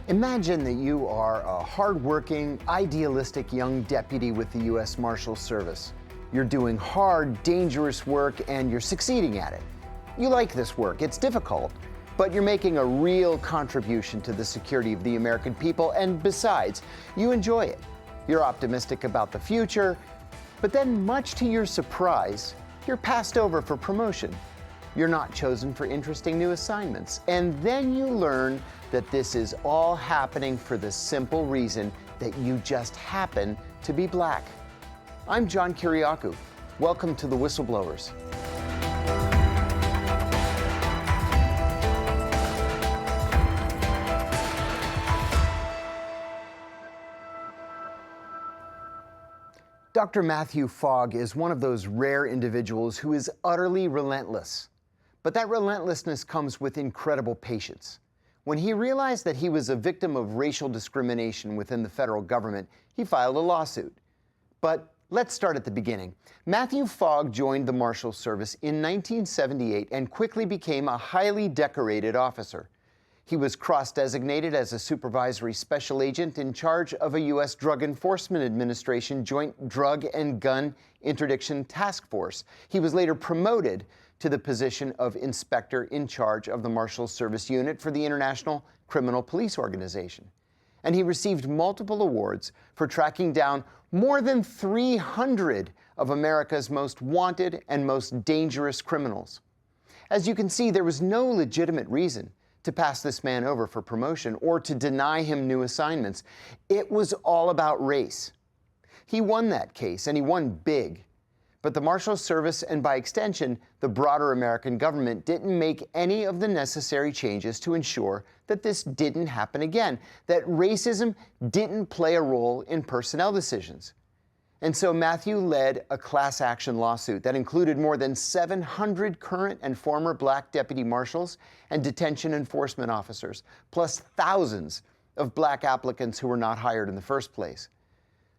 Imagine that you are a hardworking, idealistic young deputy with the U.S. Marshals Service. You're doing hard, dangerous work, and you're succeeding at it. You like this work, it's difficult, but you're making a real contribution to the security of the American people, and besides, you enjoy it. You're optimistic about the future, but then, much to your surprise, you're passed over for promotion. You're not chosen for interesting new assignments, and then you learn that this is all happening for the simple reason that you just happen to be black. I'm John Kiriakou. Welcome to the Whistleblowers. Dr. Mathew Fogg is one of those rare individuals who is utterly relentless. But that relentlessness comes with incredible patience. When he realized that he was a victim of racial discrimination within the federal government, he filed a lawsuit. But let's start at the beginning. Mathew Fogg joined the Marshals Service in 1978 and quickly became a highly decorated officer. He was cross-designated as a supervisory special agent in charge of a U.S. Drug Enforcement Administration Joint Drug and Gun Interdiction Task Force. He was later promoted to the position of inspector in charge of the Marshals Service unit for the International Criminal Police Organization. And he received multiple awards for tracking down more than 300 of America's most wanted and most dangerous criminals. As you can see, there was no legitimate reason to pass this man over for promotion or to deny him new assignments. It was all about race. He won that case, and he won big. But the Marshals Service, and by extension, the broader American government, didn't make any of the necessary changes to ensure that this didn't happen again, that racism didn't play a role in personnel decisions. And so Mathew led a class action lawsuit that included more than 700 current and former black deputy marshals and detention enforcement officers, plus thousands of black applicants who were not hired in the first place.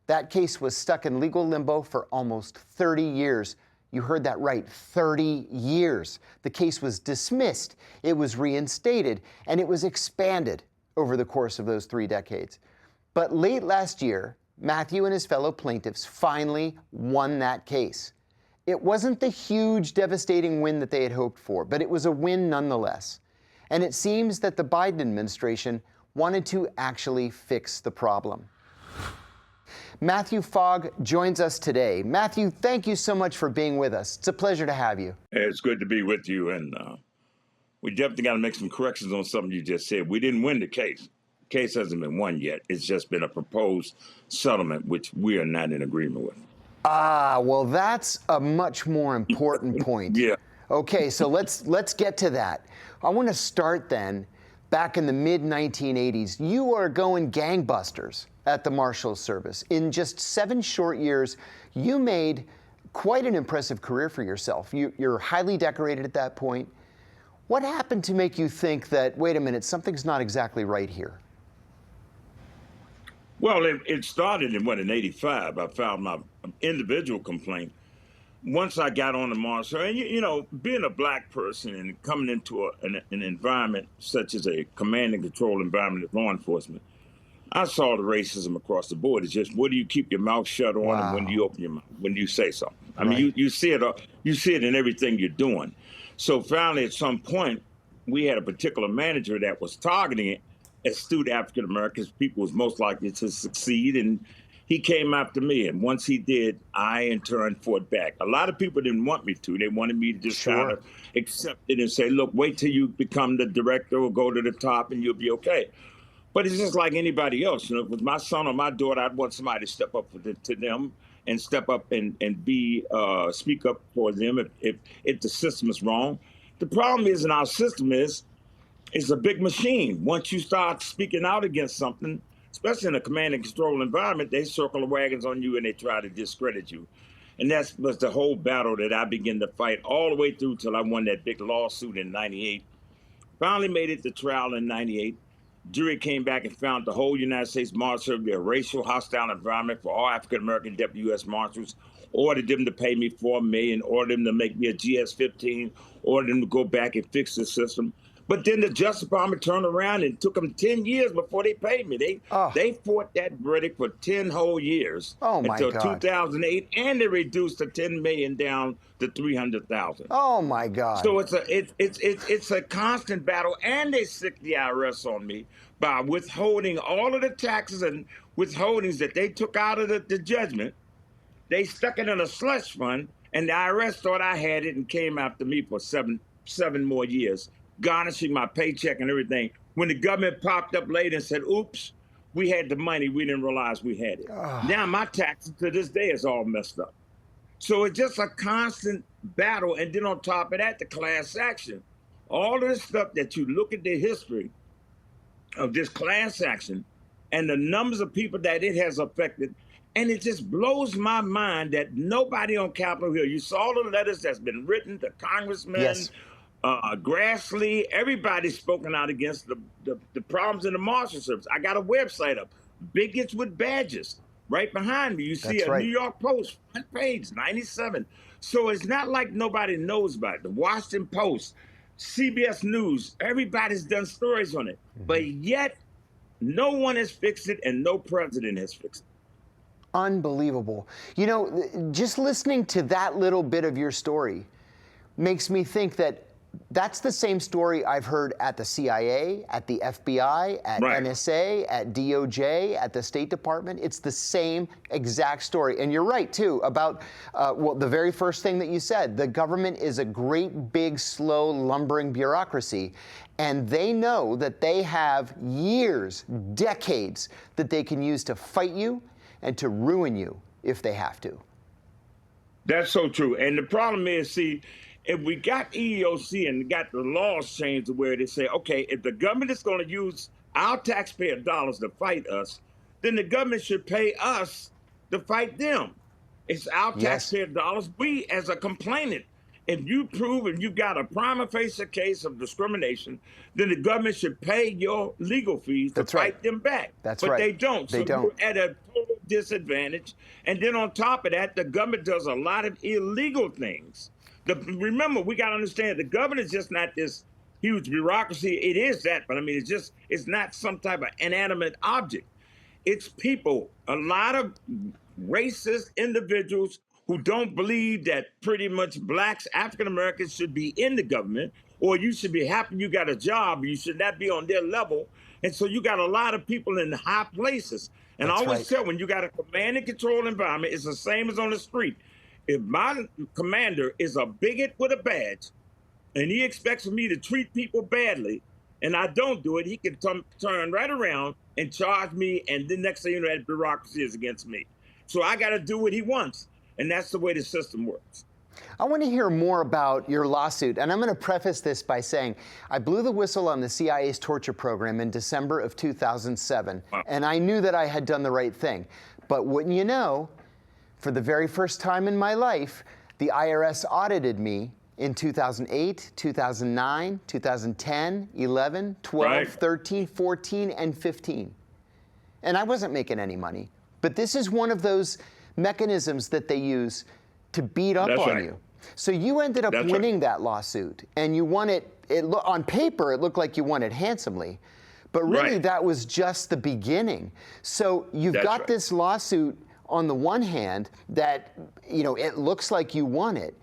That case was stuck in legal limbo for almost 30 years. You heard that right, 30 years. The case was dismissed, it was reinstated, and it was expanded over the course of those 3 decades. But late last year, Mathew and his fellow plaintiffs finally won that case. It wasn't the huge, devastating win that they had hoped for, but it was a win nonetheless. And it seems that the Biden administration wanted to actually fix the problem. Mathew Fogg joins us today. Mathew, thank you so much for being with us. It's a pleasure to have you. It's good to be with you, and we definitely got to make some corrections on something you just said. We didn't win the case. The case hasn't been won yet. It's just been a proposed settlement, which we are not in agreement with. Ah, well, that's a much more important point. Yeah. Okay, so let's get to that. I want to start then, back in the mid-1980s. You are going gangbusters at the Marshals Service. In just 7 short years, you made quite an impressive career for yourself. You're highly decorated at that point. What happened to make you think that, wait a minute, something's not exactly right here? Well, it started in 85. I filed my individual complaint. Once I got on the marshal, and you know, being a black person and coming into an environment such as a command and control environment of law enforcement, I saw the racism across the board. It's just, what do you keep your mouth shut on, Wow. and when do you open your mouth, when do you say something? I Right. mean, you see it in everything you're doing. So finally, at some point, we had a particular manager that was targeting astute African Americans, people was most likely to succeed, and he came after me. And once he did, I in turn fought back. A lot of people didn't want me to. They wanted me to just kind of accept it and say, look, wait till you become the director or go to the top and you'll be okay. But it's just like anybody else. You know, with my son or my daughter, I'd want somebody to step up to them and step up and speak up for them if the system is wrong. The problem is in our system is it's a big machine. Once you start speaking out against something, especially in a command and control environment, they circle the wagons on you and they try to discredit you. And that was the whole battle that I began to fight all the way through till I won that big lawsuit in 98. Finally made it to trial in 98. Jury came back and found the whole United States Marshals Service to be a racial hostile environment for all African-American deputy U.S. Marshals, ordered them to pay me $4 million, ordered them to make me a GS-15, ordered them to go back and fix the system. But then the Justice Department turned around and took them 10 years before they paid me. They fought that verdict for 10 whole years until God. 2008, and they reduced the 10 million down to 300,000. Oh my God. So it's a constant battle, and they sick the IRS on me by withholding all of the taxes and withholdings that they took out of the judgment. They stuck it in a slush fund, and the IRS thought I had it and came after me for seven more years, garnishing my paycheck and everything. When the government popped up later and said, oops, we had the money, we didn't realize we had it. Now my taxes to this day is all messed up. So it's just a constant battle. And then on top of that, the class action. All of this stuff that you look at the history of this class action and the numbers of people that it has affected, and it just blows my mind that nobody on Capitol Hill, you saw the letters that's been written to congressmen, yes. Grassley, everybody's spoken out against the problems in the Marshal Service. I got a website up, Bigots with Badges, right behind me. You see a New York Post, front page, 97. So it's not like nobody knows about it. The Washington Post, CBS News, everybody's done stories on it. But yet, no one has fixed it and no president has fixed it. Unbelievable. You know, just listening to that little bit of your story makes me think that that's the same story I've heard at the CIA, at the FBI, at NSA, at DOJ, at the State Department. It's the same exact story. And you're right, too, about, well, the very first thing that you said, the government is a great, big, slow, lumbering bureaucracy. And they know that they have years, decades, that they can use to fight you and to ruin you if they have to. That's so true. And the problem is, see, if we got EEOC and got the laws changed to where they say, okay, if the government is going to use our taxpayer dollars to fight us, then the government should pay us to fight them. It's our taxpayer dollars. We, as a complainant, if you prove and you got a prima facie case of discrimination, then the government should pay your legal fees to fight them back. But they don't. So you're at a total disadvantage. And then on top of that, the government does a lot of illegal things. Remember, we got to understand the government is just not this huge bureaucracy. It is that, but I mean, it's not some type of inanimate object. It's people, a lot of racist individuals who don't believe that pretty much blacks, African Americans should be in the government, or you should be happy you got a job, you should not be on their level. And so you got a lot of people in high places. And I always tell when you got a command and control environment, it's the same as on the street. If my commander is a bigot with a badge and he expects me to treat people badly and I don't do it, he can turn right around and charge me, and the next thing you know, that bureaucracy is against me. So I got to do what he wants, and that's the way the system works. I want to hear more about your lawsuit, and I'm going to preface this by saying I blew the whistle on the CIA's torture program in December of 2007, and I knew that I had done the right thing. But wouldn't you know, for the very first time in my life, the IRS audited me in 2008, 2009, 2010, 11, 12, 13, 14, and 15. And I wasn't making any money. But this is one of those mechanisms that they use to beat up on you. So you ended up winning that lawsuit, and you won it. On paper, it looked like you won it handsomely. But really, that was just the beginning. So you've got this lawsuit on the one hand that, you know, it looks like you won it,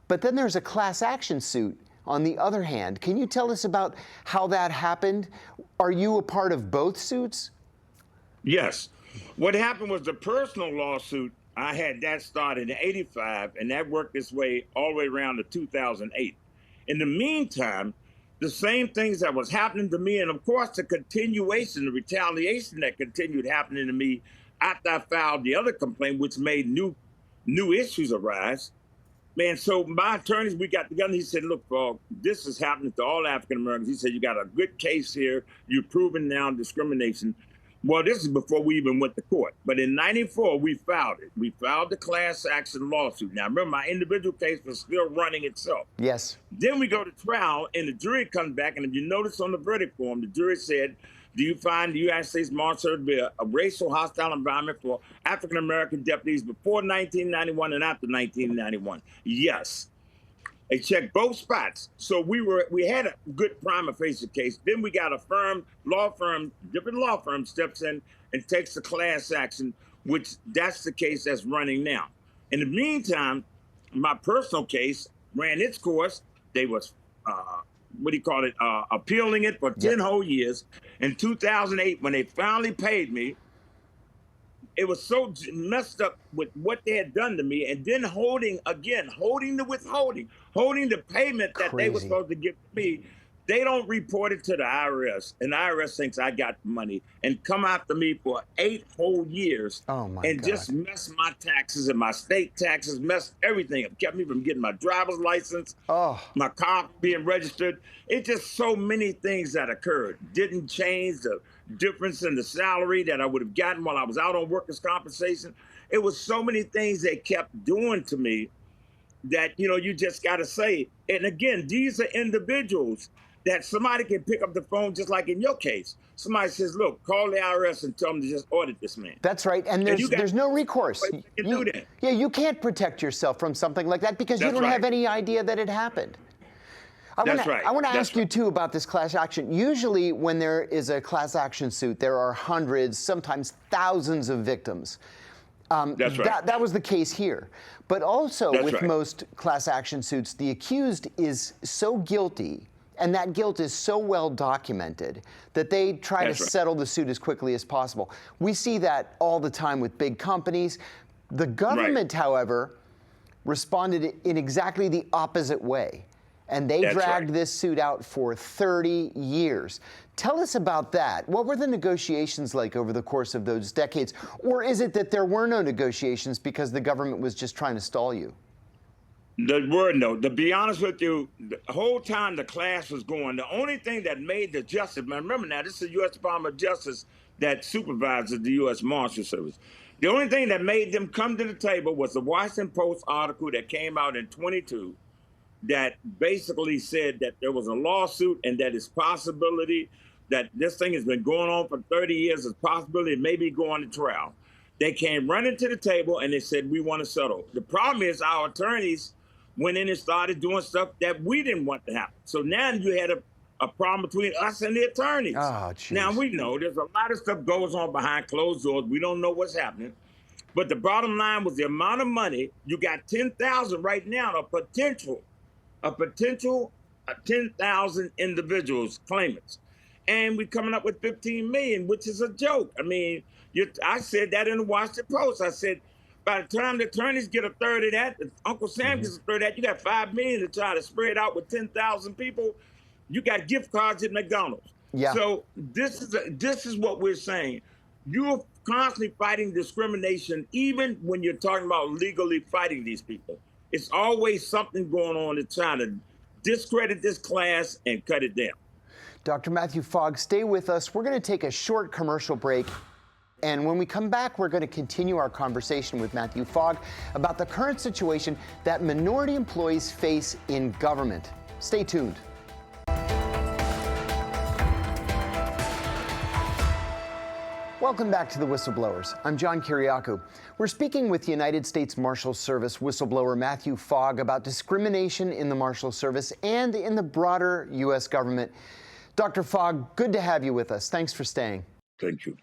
but then there's a class action suit on the other hand. Can you tell us about how that happened? Are you a part of both suits? Yes. What happened was the personal lawsuit, I had that started in '85, and that worked its way all the way around to 2008. In the meantime, the same things that was happening to me, and of course the continuation, the retaliation that continued happening to me after I filed the other complaint, which made new issues arise. Man, so my attorneys, we got together, he said, look, Fogg, this is happening to all African Americans. He said, you got a good case here. You're proving now discrimination. Well, this is before we even went to court. But in '94, we filed it. We filed the class action lawsuit. Now, remember, my individual case was still running itself. Yes. Then we go to trial, and the jury comes back, and if you notice on the verdict form, the jury said, do you find the United States Marshals Service to be a racial hostile environment for African-American deputies before 1991 and after 1991? Yes. They checked both spots. So we had a good prima facie case. Then we got a different law firm steps in and takes the class action, which that's the case that's running now. In the meantime, my personal case ran its course. They was appealing it for 10 whole years. In 2008, when they finally paid me, it was so messed up with what they had done to me, and then holding the payment that they were supposed to give me. They don't report it to the IRS, and the IRS thinks I got money and come after me for 8 whole years. Oh my and God. Just mess my taxes and my state taxes, messed everything up, kept me from getting my driver's license, my car being registered. It's just so many things that occurred. Didn't change the difference in the salary that I would have gotten while I was out on workers' compensation. It was so many things they kept doing to me that, you just got to say. And again, these are individuals that somebody can pick up the phone, just like in your case. Somebody says, look, call the IRS and tell them to just audit this man. That's right. And there's no recourse. You can do that. Yeah, you can't protect yourself from something like that because you don't have any idea that it happened. I want to ask you, too, about this class action. Usually when there is a class action suit, there are hundreds, sometimes thousands of victims. That's right. That was the case here. But also with most class action suits, the accused is so guilty, and that guilt is so well documented that they try to settle the suit as quickly as possible. We see that all the time with big companies. The government, however, responded in exactly the opposite way. And they dragged this suit out for 30 years. Tell us about that. What were the negotiations like over the course of those decades? Or is it that there were no negotiations because the government was just trying to stall you? There were no. To be honest with you, the whole time the class was going, the only thing that made the justice, remember now, this is the U.S. Department of Justice that supervises the U.S. Marshals Service. The only thing that made them come to the table was the Washington Post article that came out in 22 that basically said that there was a lawsuit and that it's possibility that this thing has been going on for 30 years, it's possibility it may be going to trial. They came running to the table and they said, we want to settle. The problem is our attorneys went in and started doing stuff that we didn't want to happen. So now you had a problem between us and the attorneys. Oh, geez. Now we know there's a lot of stuff goes on behind closed doors. We don't know what's happening. But the bottom line was the amount of money. You got 10,000 right now, a potential 10,000 individuals, claimants. And we're coming up with 15 million, which is a joke. I mean, I said that in the Washington Post. I said, by the time the attorneys get a third of that, if Uncle Sam gets a third of that, you got 5 million to try to spread out with 10,000 people. You got gift cards at McDonald's. Yeah. So this is what we're saying. You're constantly fighting discrimination, even when you're talking about legally fighting these people. It's always something going on to try to discredit this class and cut it down. Dr. Mathew Fogg, stay with us. We're going to take a short commercial break. And when we come back, we're going to continue our conversation with Mathew Fogg about the current situation that minority employees face in government. Stay tuned. Welcome back to the Whistleblowers. I'm John Kiriakou. We're speaking with United States Marshals Service whistleblower Mathew Fogg about discrimination in the Marshals Service and in the broader U.S. government. Dr. Fogg, good to have you with us. Thanks for staying. Thank you.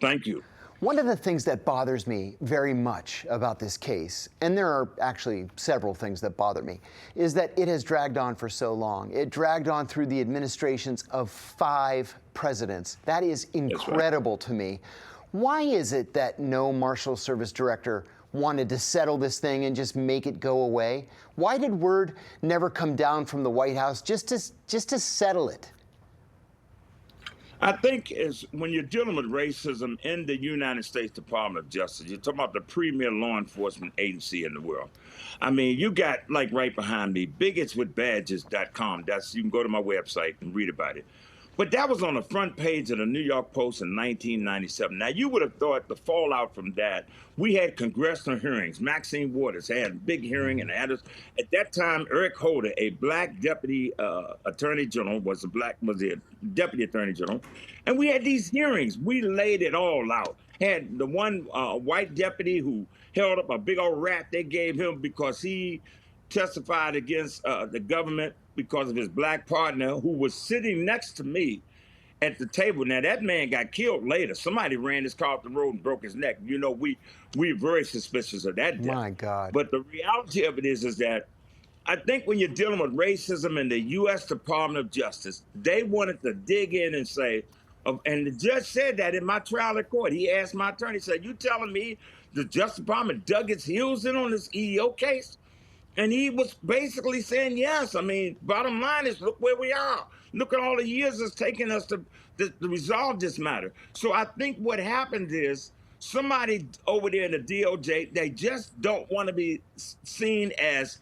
Thank you. One of the things that bothers me very much about this case, and there are actually several things that bother me, is that it has dragged on for so long. It dragged on through the administrations of 5 presidents. That is incredible to me. Why is it that no Marshal Service director wanted to settle this thing and just make it go away? Why did word never come down from the White House just to settle it? I think is when you're dealing with racism in the United States Department of Justice, you're talking about the premier law enforcement agency in the world. I mean, you got, like right behind me, bigotswithbadges.com. You can go to my website and read about it. But that was on the front page of the New York Post in 1997. Now, you would have thought the fallout from that, we had congressional hearings. Maxine Waters had a big hearing, and at that time, Eric Holder, a black deputy attorney general, was the deputy attorney general, and we had these hearings. We laid it all out. Had the one white deputy who held up a big old rat they gave him because he testified against the government because of his black partner who was sitting next to me at the table. Now, that man got killed later. Somebody ran his car off the road and broke his neck. You know, we're very suspicious of that death. My God. But the reality of it is that I think when you're dealing with racism in the U.S. Department of Justice, they wanted to dig in and say, and the judge said that in my trial in court. He asked my attorney, said, "You telling me the Justice Department dug its heels in on this EEO case?" And he was basically saying yes. I mean, bottom line is, look where we are. Look at all the years it's taken us to resolve this matter. So I think what happened is somebody over there in the DOJ, they just don't want to be seen as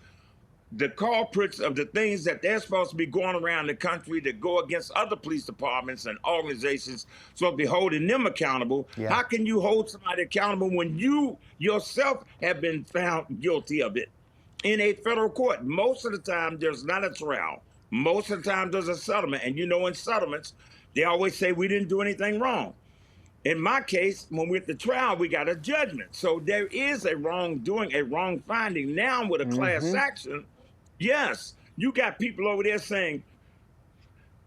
the culprits of the things that they're supposed to be going around the country that go against other police departments and organizations, so be holding them accountable. Yeah. How can you hold somebody accountable when you yourself have been found guilty of it in a federal court? Most of the time, there's not a trial. Most of the time, there's a settlement. And you know, in settlements, they always say we didn't do anything wrong. In my case, when we went to trial, we got a judgment. So there is a wrongdoing, a wrong finding. Now with a class action, yes, you got people over there saying,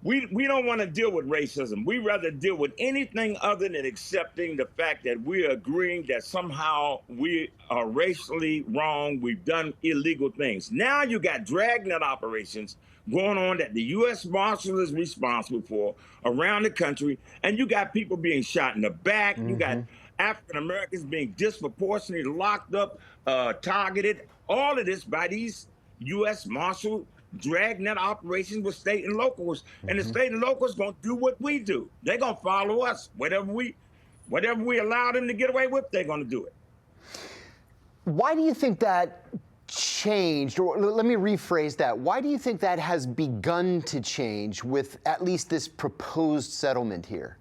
we don't want to deal with racism. We rather deal with anything other than accepting the fact that we're agreeing that somehow we are racially wrong. We've done illegal things. Now you got dragnet operations going on that the U.S. Marshal is responsible for around the country. And you got people being shot in the back. You got African Americans being disproportionately locked up, targeted. All of this by these U.S. Marshal dragnet operations with state and locals. And the state and locals going to do what we do. They're going to follow us. Whatever we allow them to get away with, they're going to do it. Why do you think that changed? Or let me rephrase that. Why do you think that has begun to change with at least this proposed settlement here?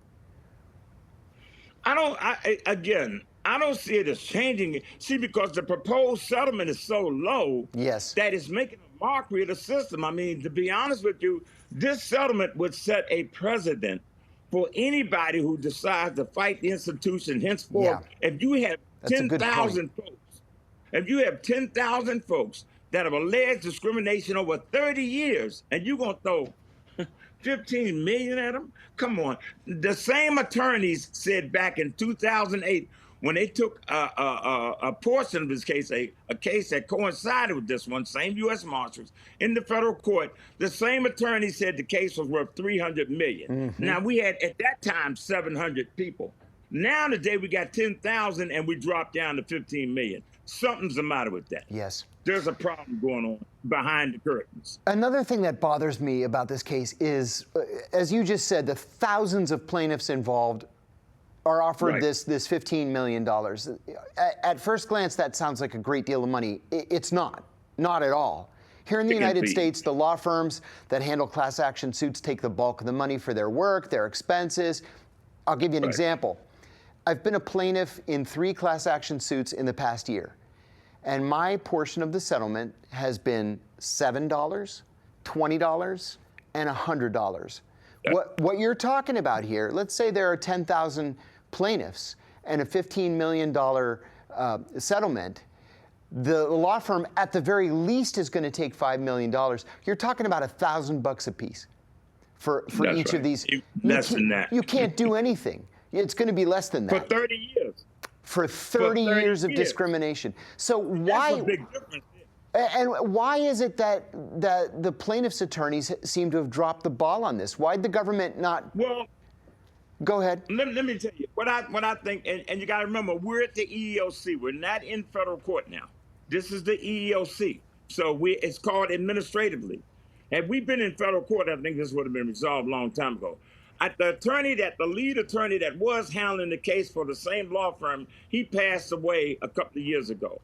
I don't see it as changing it. See, because the proposed settlement is so low that it's making a mockery of the system. I mean, to be honest with you, this settlement would set a precedent for anybody who decides to fight the institution henceforth. If you have 10,000 folks, if you have 10,000 folks that have alleged discrimination over 30 years, and you're going to throw 15 million at them? Come on. The same attorneys said back in 2008, when they took a portion of this case, a case that coincided with this one, same U.S. Marshals, in the federal court, the same attorney said the case was worth $300 million. Now, we had, at that time, 700 people. Now, today, we got 10,000, and we dropped down to 15 million. Something's the matter with that. Yes. There's a problem going on behind the curtains. Another thing that bothers me about this case is, as you just said, the thousands of plaintiffs involved are offered this $15 million. At first glance, that sounds like a great deal of money. It's not at all. Here in the United States, the law firms that handle class action suits take the bulk of the money for their work, their expenses. I'll give you an example. I've been a plaintiff in 3 class action suits in the past year, and my portion of the settlement has been $7, $20, and $100. What you're talking about here, let's say there are 10,000 plaintiffs and a $15 million settlement. The law firm, at the very least, is going to take $5 million. You're talking about $1,000 a piece for each of these. Less than that. You can't do anything. It's going to be less than that. For 30 years. For 30 years of discrimination. So why? That's a big difference. And why is it that the plaintiffs' attorneys seem to have dropped the ball on this? Why'd the government not? Well, go ahead. Let me tell you what I think, and you got to remember, we're at the EEOC. We're not in federal court now. This is the EEOC, so it's called administratively. Had we been in federal court, I think this would have been resolved a long time ago. The lead attorney that was handling the case for the same law firm, he passed away a couple of years ago.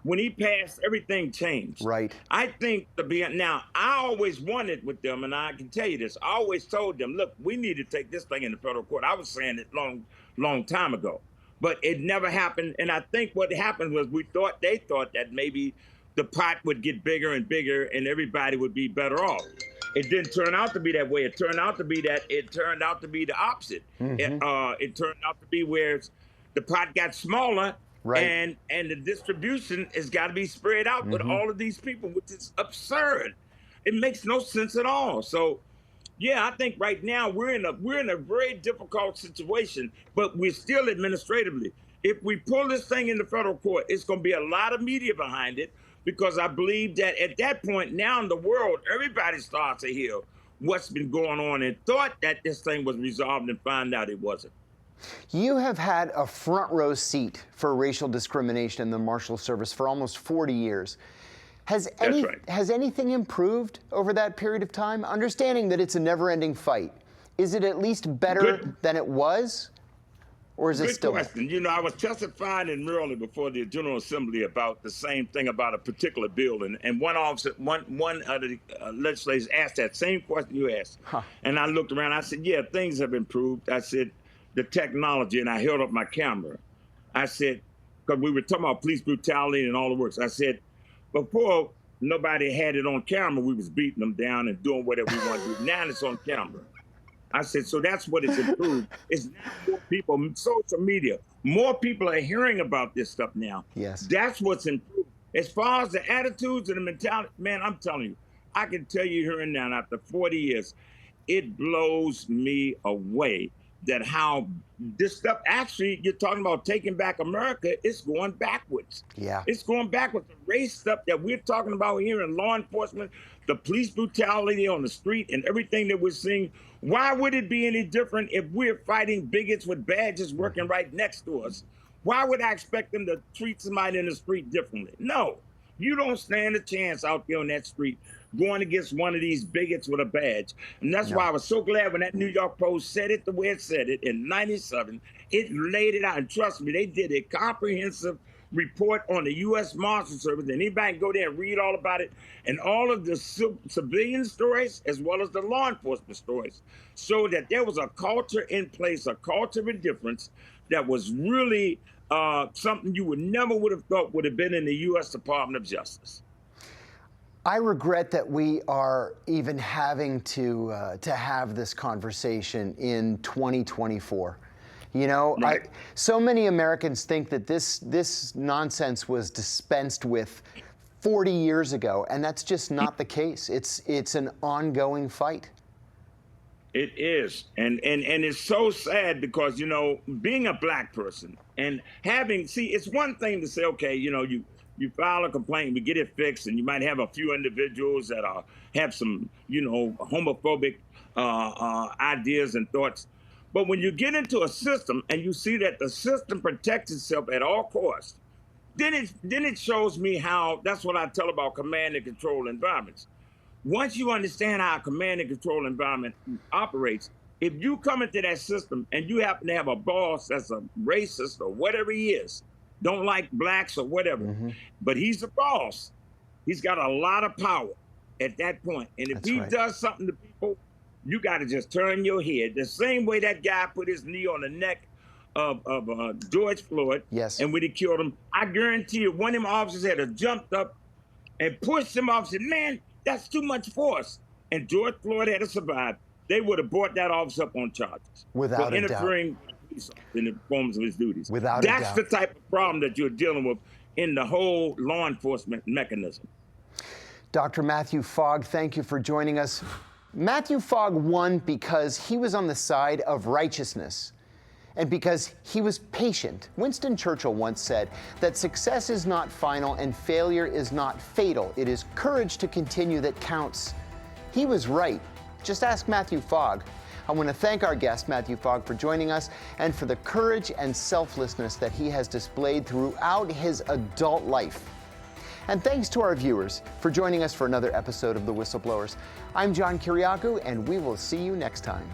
When he passed, everything changed. Right. I think now, I always wanted with them, and I can tell you this, I always told them, look, we need to take this thing into federal court. I was saying it long time ago, but it never happened. And I think what happened was they thought that maybe the pot would get bigger and bigger and everybody would be better off. It didn't turn out to be that way. It turned out to be the opposite. It turned out to be where the pot got smaller Right. And the distribution has got to be spread out with all of these people, which is absurd. It makes no sense at all. So, yeah, I think right now we're in a very difficult situation, but we're still administratively. If we pull this thing into federal court, it's going to be a lot of media behind it, because I believe that at that point now in the world, everybody starts to hear what's been going on and thought that this thing was resolved and find out it wasn't. You have had a front row seat for racial discrimination in the Marshals Service for almost 40 years. Has anything improved over that period of time? Understanding that it's a never-ending fight, is it at least better than it was, or is it still? Good question. You know, I was testifying in Maryland before the General Assembly about the same thing about a particular bill, and one of the legislators asked that same question you asked, and I looked around. I said, "Yeah, things have improved." I said, "The technology," and I held up my camera. I said, because we were talking about police brutality and all the works. I said, before nobody had it on camera, we was beating them down and doing whatever we want to do. Now it's on camera. I said, so that's what it's improved. It's now more people, social media, more people are hearing about this stuff now. Yes. That's what's improved. As far as the attitudes and the mentality, man, I'm telling you, I can tell you here and now, after 40 years, it blows me away that how this stuff, actually, you're talking about taking back America, it's going backwards. Yeah. It's going backwards. The race stuff that we're talking about here in law enforcement, the police brutality on the street and everything that we're seeing, why would it be any different if we're fighting bigots with badges working right next to us? Why would I expect them to treat somebody in the street differently? No, you don't stand a chance out there on that street going against one of these bigots with a badge. And that's why I was so glad when that New York Post said it the way it said it in '97. It laid it out. And trust me, they did a comprehensive report on the U.S. Marshals Service. And anybody can go there and read all about it. And all of the civilian stories, as well as the law enforcement stories, showed that there was a culture in place, a culture of indifference that was really something you never would have thought would have been in the U.S. Department of Justice. I regret that we are even having to have this conversation in 2024. You know, right. So many Americans think that this nonsense was dispensed with 40 years ago, and that's just not the case. It's an ongoing fight. It is, and it's so sad because, you know, being a black person and it's one thing to say, okay, you know, you file a complaint, we get it fixed, and you might have a few individuals that have some, you know, homophobic ideas and thoughts. But when you get into a system and you see that the system protects itself at all costs, then it shows me how, that's what I tell about command and control environments. Once you understand how a command and control environment operates, if you come into that system and you happen to have a boss that's a racist or whatever he is, don't like blacks or whatever, but he's the boss. He's got a lot of power at that point. And if he does something to people, you got to just turn your head. The same way that guy put his knee on the neck of George Floyd, and when he killed him, I guarantee you one of them officers had jumped up and pushed him off and said, man, that's too much force. And George Floyd had to survive. They would have brought that officer up on charges. Without for a doubt. Interfering in the performance of his duties. Without a doubt. That's the type of problem that you're dealing with in the whole law enforcement mechanism. Dr. Mathew Fogg, thank you for joining us. Mathew Fogg won because he was on the side of righteousness and because he was patient. Winston Churchill once said that success is not final and failure is not fatal. It is courage to continue that counts. He was right. Just ask Mathew Fogg. I want to thank our guest, Mathew Fogg, for joining us and for the courage and selflessness that he has displayed throughout his adult life. And thanks to our viewers for joining us for another episode of The Whistleblowers. I'm John Kiriakou, and we will see you next time.